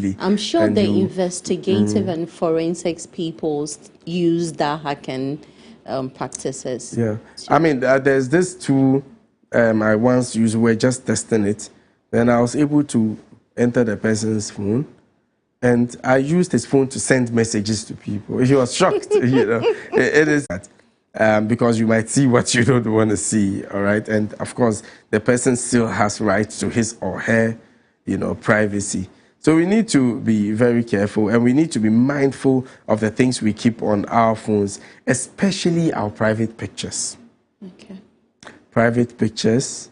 easily. I'm sure the investigative and forensics people use that hacking practices. Yeah. I mean, there's this tool I once used. We're just testing it. Then I was able to enter the person's phone, and I used his phone to send messages to people. He was shocked. It is that. Because you might see what you don't want to see, all right? And of course, the person still has rights to his or her, privacy. So we need to be very careful, and we need to be mindful of the things we keep on our phones, especially our private pictures. Okay. Private pictures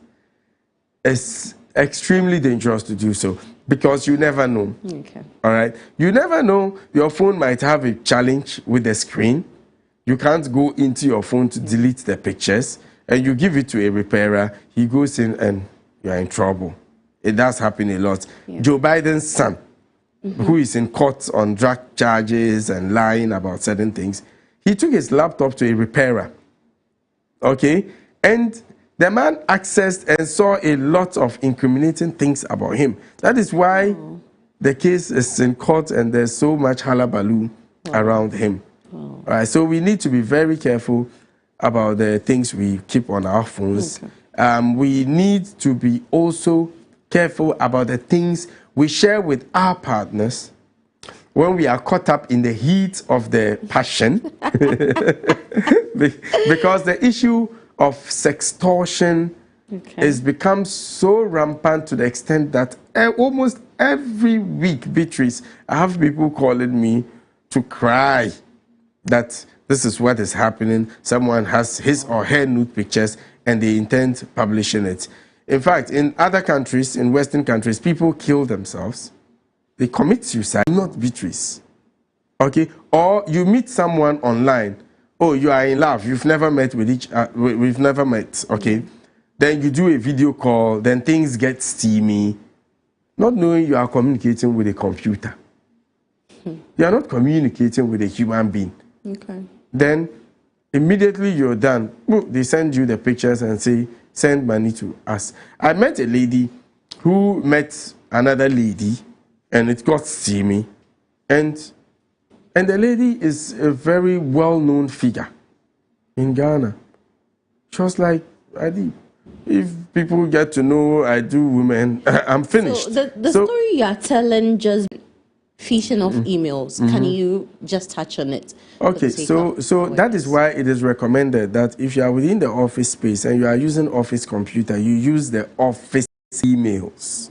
is extremely dangerous to do so because you never know. Okay. All right? You never know. Your phone might have a challenge with the screen. You can't go into your phone to delete the pictures, and you give it to a repairer. He goes in and you're in trouble. It does happen a lot. Yeah. Joe Biden's son, who is in court on drug charges and lying about certain things, he took his laptop to a repairer. Okay? And the man accessed and saw a lot of incriminating things about him. That is why the case is in court and there's so much hullabaloo around him. All right, so we need to be very careful about the things we keep on our phones. Okay. We need to be also careful about the things we share with our partners when we are caught up in the heat of the passion. Because the issue of sextortion has become so rampant to the extent that almost every week, Beatrice, I have people calling me to cry that this is what is happening. Someone has his or her nude pictures and they intend publishing it. In fact, in other countries, in Western countries, people kill themselves. They commit suicide, not Beatrice. Okay? Or you meet someone online. Oh, you are in love. You've never met with we've never met. Okay? Then you do a video call. Then things get steamy. Not knowing you are communicating with a computer. You are not communicating with a human being. Okay. Then immediately you're done. They send you the pictures and say, send money to us. I met a lady who met another lady and it got steamy. And the lady is a very well-known figure in Ghana. She was like, Adi, if people get to know I do women, I'm finished. So the story you are telling just phishing of emails. Can you just touch on it? Okay, so that is why it is recommended that if you are within the office space and you are using office computer, you use the office emails.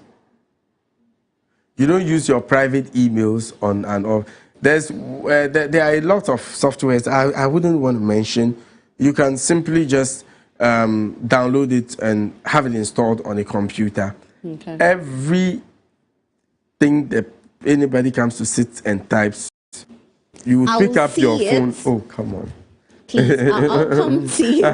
You don't use your private emails on and off. There are a lot of softwares I wouldn't want to mention. You can simply just download it and have it installed on a computer. Okay. Everything that anybody comes to sit and types, you will pick up your phone. Oh, come on. Please, I'll come to you.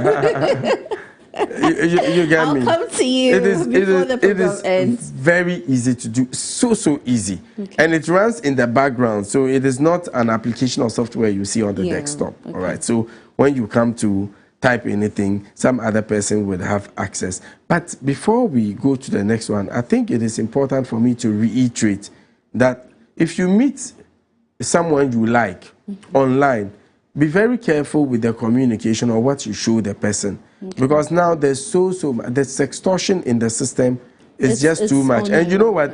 You get me? I'll come to you before the program ends. Very easy to do. So easy. Okay. And it runs in the background. So it is not an application or software you see on the desktop. Okay. All right. So when you come to type anything, some other person would have access. But before we go to the next one, I think it is important for me to reiterate that if you meet someone you like online, be very careful with the communication or what you show the person. Okay. Because now there's so much. The sextortion in the system is just too much. And you know what?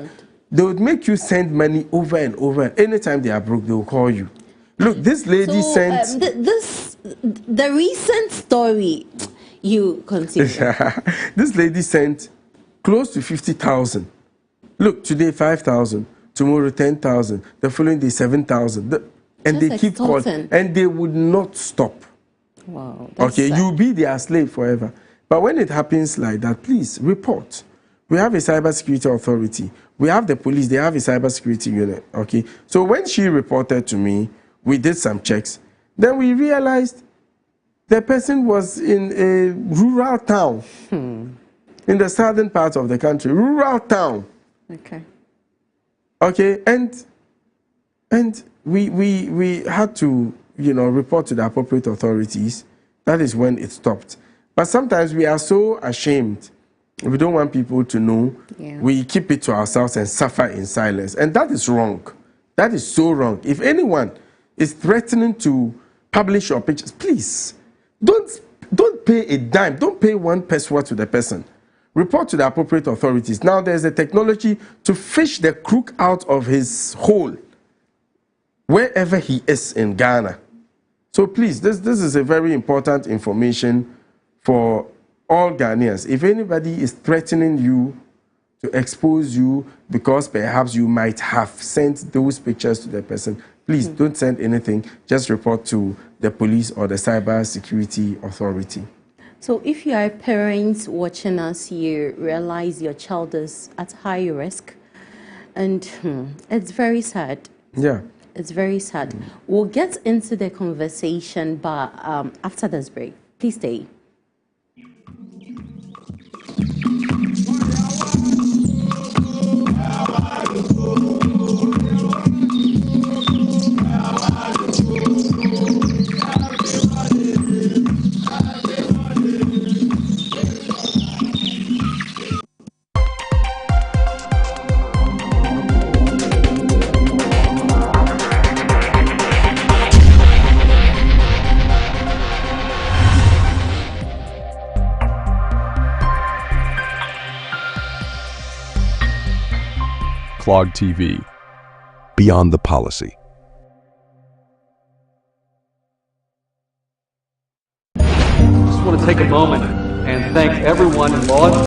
They would make you send money over and over. Anytime they are broke, they will call you. Look, this lady sent... the recent story you consider. This lady sent close to 50,000. Look, today 5,000. Tomorrow 10,000, the following day 7,000, and they keep calling, and they would not stop. Wow. Okay, you'll be their slave forever. But when it happens like that, please report. We have a cybersecurity authority. We have the police. They have a cybersecurity unit. Okay, so when she reported to me, we did some checks. Then we realized the person was in a rural town, in the southern part of the country, rural town. Okay. Okay, and we had to, report to the appropriate authorities. That is when it stopped. But sometimes we are so ashamed We don't want people to know. Yeah. We keep it to ourselves and suffer in silence. And that is wrong. That is so wrong. If anyone is threatening to publish your pictures, please don't pay a dime. Don't pay one pesewa to the person. Report to the appropriate authorities. Now there's a technology to fish the crook out of his hole wherever he is in Ghana. So please, this is a very important information for all Ghanaians. If anybody is threatening you to expose you because perhaps you might have sent those pictures to the person, please don't send anything. Just report to the police or the cyber security authority. So if you are a parent watching us, you realize your child is at high risk, and it's very sad. Yeah. It's very sad. We'll get into the conversation, but after this break, please stay. Clog TV. Beyond the policy. I just want to take a moment and thank everyone in law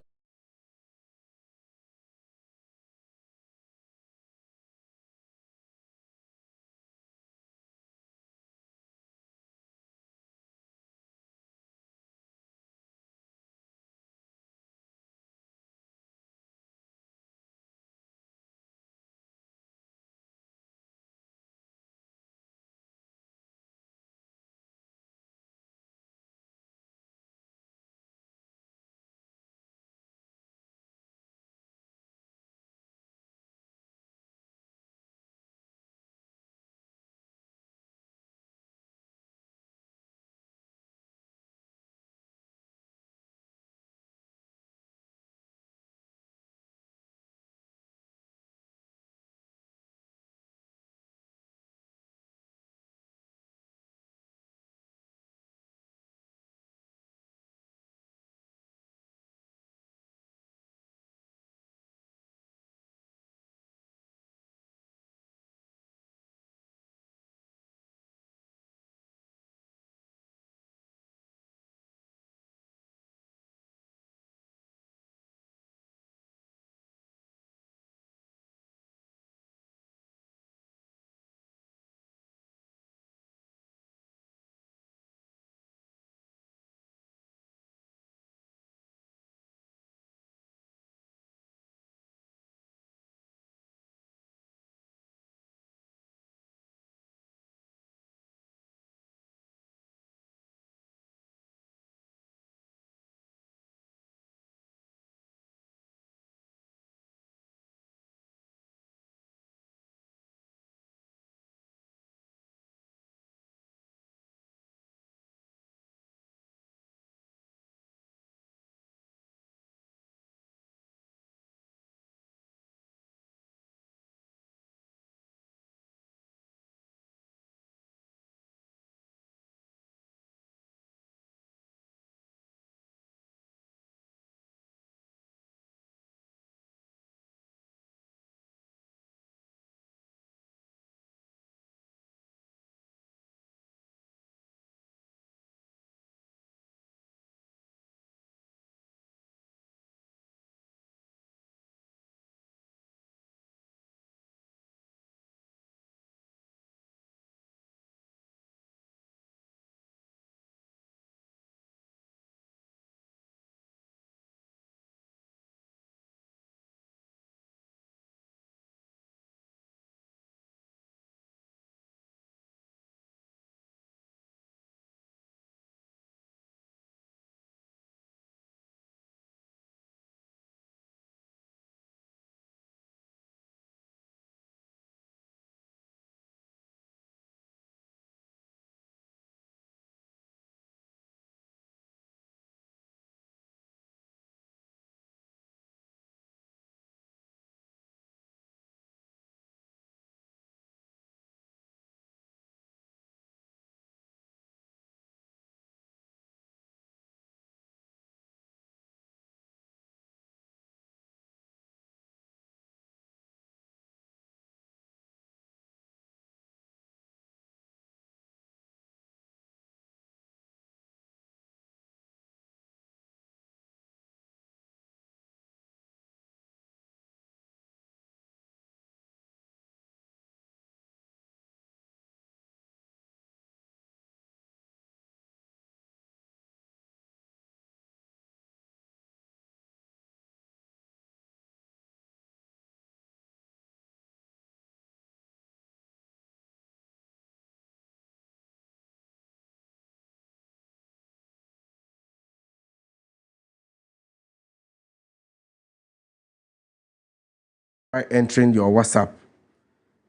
entering your WhatsApp,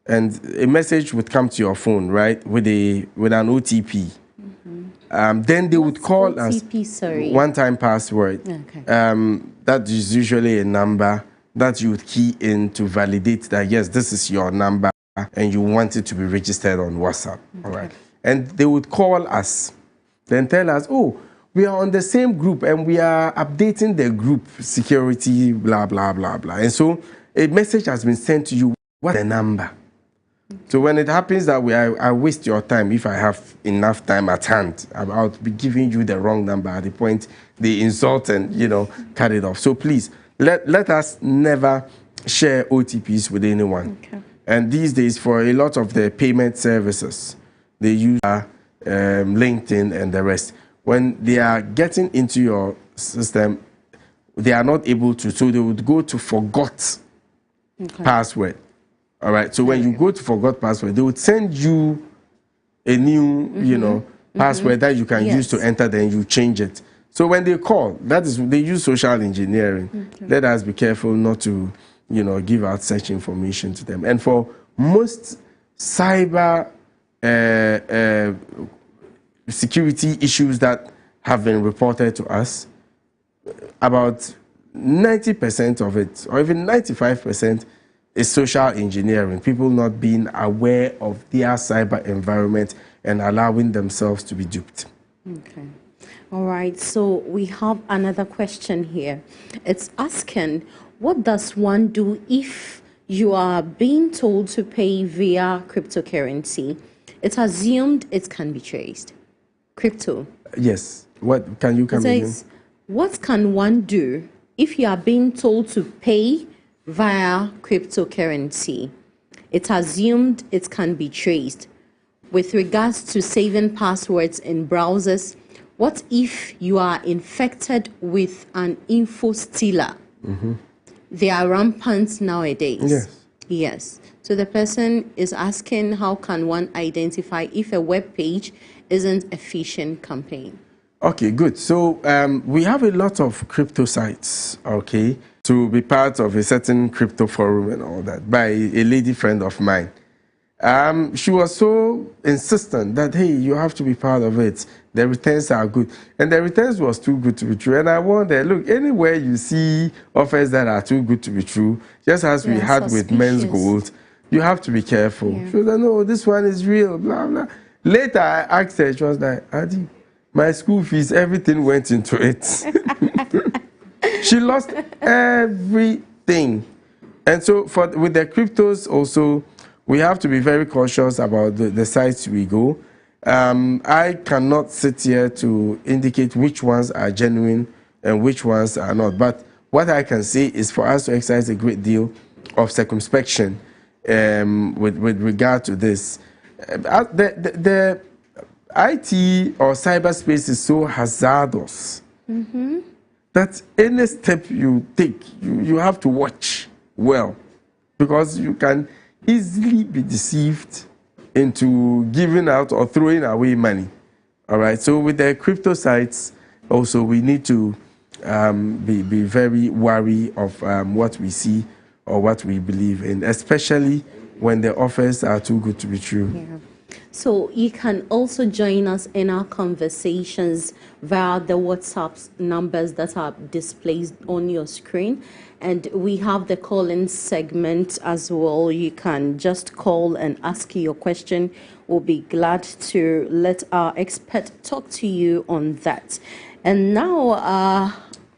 and a message would come to your phone, right, with an OTP. Then they would call OTP, us sorry. one-time password. Okay. That is usually a number that you would key in to validate that, yes, this is your number and you want it to be registered on WhatsApp. All right. And they would call us, then tell us, oh, we are on the same group and we are updating the group security, blah, blah, blah, blah. And so a message has been sent to you. What's the number? So when it happens that way, I waste your time if I have enough time at hand. I'll be giving you the wrong number at the point they insult and, cut it off. So please, let us never share OTPs with anyone. Okay. And these days, for a lot of the payment services, they use LinkedIn and the rest. When they are getting into your system, they are not able to, so they would go to forgot password. All right. So when you go to forgot password, they would send you a new, password that you can use to enter. Then you change it. So when they call, they use social engineering. Let us be careful not to, give out such information to them. And for most cyber security issues that have been reported to us, about 90% of it, or even 95%, is social engineering, people not being aware of their cyber environment and allowing themselves to be duped. Okay. All right. So we have another question here. It's asking, what does one do if you are being told to pay via cryptocurrency? It's assumed it can be traced. Crypto. Yes. What can you come in? What can one do if you are being told to pay via cryptocurrency? It's assumed it can be traced. With regards to saving passwords in browsers, what if you are infected with an info stealer? They are rampant nowadays. Yes. Yes. So the person is asking, how can one identify if a web page isn't a phishing campaign? Okay, good. So we have a lot of crypto sites, okay, to be part of a certain crypto forum and all that by a lady friend of mine. She was so insistent that, hey, you have to be part of it. The returns are good. And the returns was too good to be true. And I wonder, look, anywhere you see offers that are too good to be true, just as we had with Men's Gold, you have to be careful. Yeah. She was like, no, this one is real, blah, blah. Later, I asked her, she was like, Adi, my school fees, everything went into it. She lost everything. And so with the cryptos also, we have to be very cautious about the sites we go. I cannot sit here to indicate which ones are genuine and which ones are not. But what I can say is for us to exercise a great deal of circumspection with regard to this. The IT or cyberspace is so hazardous that any step you take, you have to watch well, because you can easily be deceived into giving out or throwing away money. All right. So with the crypto sites, also we need to be very wary of what we see or what we believe in, especially when the offers are too good to be true. Yeah. So you can also join us in our conversations via the WhatsApp numbers that are displayed on your screen. And we have the call-in segment as well. You can just call and ask your question. We'll be glad to let our expert talk to you on that. And now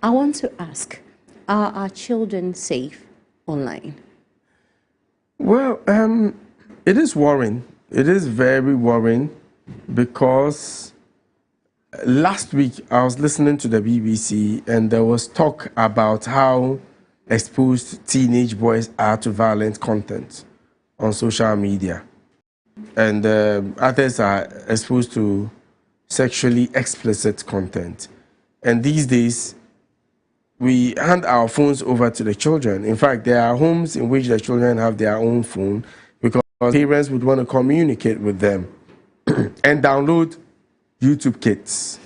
I want to ask, are our children safe online? Well, it is worrying. It is very worrying because last week I was listening to the BBC and there was talk about how exposed teenage boys are to violent content on social media. And others are exposed to sexually explicit content. And these days, we hand our phones over to the children. In fact, there are homes in which the children have their own phone because parents would want to communicate with them and download YouTube Kids.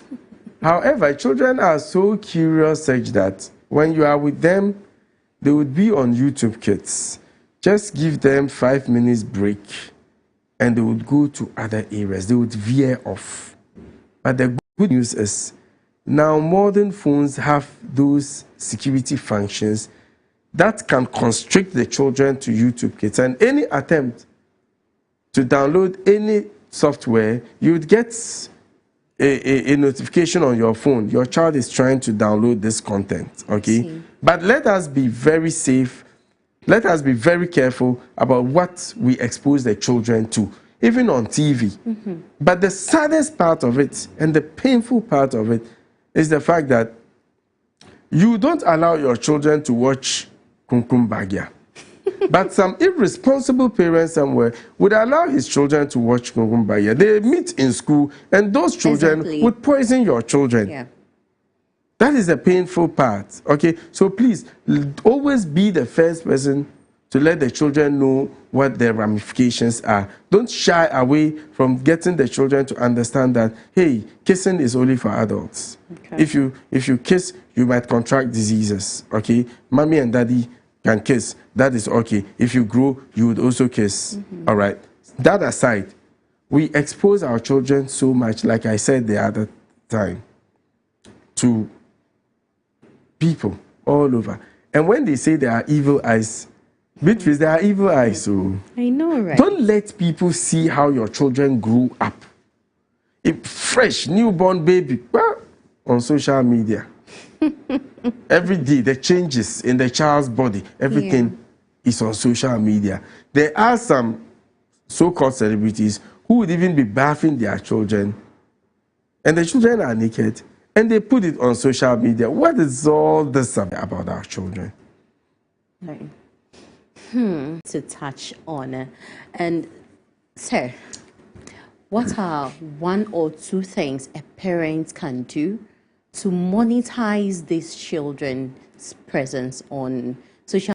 However, children are so curious such that when you are with them, they would be on YouTube Kids. Just give them 5 minutes break and they would go to other areas. They would veer off. But the good news is now modern phones have those security functions that can constrict the children to YouTube Kids. And any attempt to download any software, you would get a notification on your phone. Your child is trying to download this content, okay? But let us be very safe. Let us be very careful about what we expose the children to, even on TV. But the saddest part of it and the painful part of it is the fact that you don't allow your children to watch Kumkum Bagya. But some irresponsible parents somewhere would allow his children to watch Kumkum Bagya. They meet in school, and those children would poison your children. Yeah. That is the painful part, okay? So please, always be the first person to let the children know what their ramifications are. Don't shy away from getting the children to understand that, hey, kissing is only for adults. Okay. If you kiss, you might contract diseases, okay? Mommy and daddy can kiss. That is okay. If you grow, you would also kiss, all right? That aside, we expose our children so much, like I said the other time, to people all over. And when they say there are evil eyes, Beatrice, there are evil eyes. So I know, right? don't let people see how your children grew up. A fresh newborn baby on social media. Every day, the changes in the child's body, everything is on social media. There are some so-called celebrities who would even be bathing their children, and the children are naked, and they put it on social media. What is all this about our children? Right. To touch on. And sir, what are one or two things a parent can do to monetize these children's presence on social